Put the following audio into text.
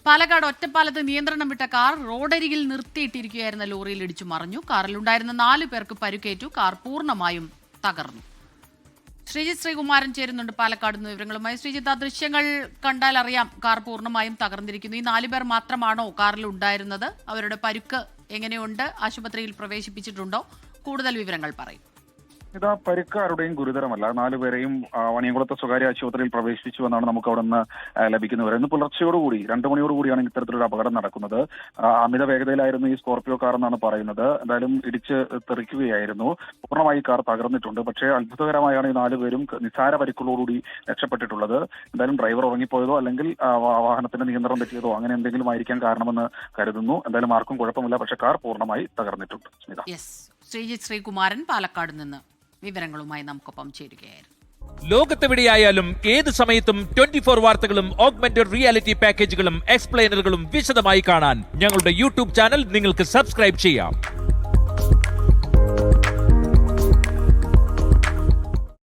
പാലക്കാട് ഒറ്റപ്പാലത്ത് നിയന്ത്രണം വിട്ട കാർ റോഡരികിൽ നിർത്തിയിട്ടിരിക്കുകയായിരുന്ന ലോറിയിൽ ഇടിച്ചു മറിഞ്ഞു. കാറിലുണ്ടായിരുന്ന 4 പേർക്ക് പരിക്കേറ്റു. കാർ പൂർണ്ണമായും തകർന്നു. ശ്രീജിത്ത് ശ്രീകുമാരൻ ചേരുന്നുണ്ട് പാലക്കാട് നിന്ന് വിവരങ്ങളുമായി. ശ്രീജിത്ത്, ആ ദൃശ്യങ്ങൾ കണ്ടാൽ അറിയാം കാർ പൂർണ്ണമായും തകർന്നിരിക്കുന്നു. ഈ 4 പേർ മാത്രമാണോ കാറിൽ ഉണ്ടായിരുന്നത്? അവരുടെ പരുക്ക് എങ്ങനെയുണ്ട്? ആശുപത്രിയിൽ പ്രവേശിപ്പിച്ചിട്ടുണ്ടോ? കൂടുതൽ വിവരങ്ങൾ പറയും. ഇതാ പരിക്ക് ആരുടെയും ഗുരുതരമല്ല. 4 പേരെയും വാണിയംകുളത്തെ സ്വകാര്യ ആശുപത്രിയിൽ പ്രവേശിപ്പിച്ചു എന്നാണ് നമുക്ക് അവിടെ നിന്ന് ലഭിക്കുന്നത്. ഇന്ന് പുലർച്ചയോടുകൂടി 2 മണിയോടുകൂടിയാണ് ഇത്തരത്തിലൊരു അപകടം നടക്കുന്നത്. അമിത വേഗതയിലായിരുന്നു ഈ സ്കോർപിയോ കാർ എന്നാണ് പറയുന്നത്. എന്തായാലും ഇടിച്ച് തെറിക്കുകയായിരുന്നു. പൂർണ്ണമായി കാർ തകർന്നിട്ടുണ്ട്. പക്ഷേ അത്ഭുതകരമായാണ് ഈ 4 പേരും നിസ്സാര പരിക്കുകളോടുകൂടി രക്ഷപ്പെട്ടിട്ടുള്ളത്. എന്തായാലും ഡ്രൈവർ ഉറങ്ങിപ്പോയതോ അല്ലെങ്കിൽ വാഹനത്തിന്റെ നിയന്ത്രണം തെറ്റിയതോ അങ്ങനെ എന്തെങ്കിലും ആയിരിക്കാൻ കാരണമെന്ന് കരുതുന്നു. എന്തായാലും ആർക്കും കുഴപ്പമില്ല. പക്ഷേ കാർ പൂർണ്ണമായി തകർന്നിട്ടുണ്ട്. ശ്രീജിത്ത് ശ്രീകുമാരൻ പാലക്കാട് നിന്ന് വിവരങ്ങളുമായി നമുക്കൊപ്പം ചേരുകയായിരുന്നു. ലോകത്തെവിടെയായാലും ഏത് സമയത്തും 24 വാർത്തകളും ഓഗ്മെന്റഡ് റിയാലിറ്റി പാക്കേജുകളും എക്സ്പ്ലെയിനറുകളും വിശദമായി കാണാൻ ഞങ്ങളുടെ യൂട്യൂബ് ചാനൽ നിങ്ങൾക്ക് സബ്സ്ക്രൈബ് ചെയ്യാം.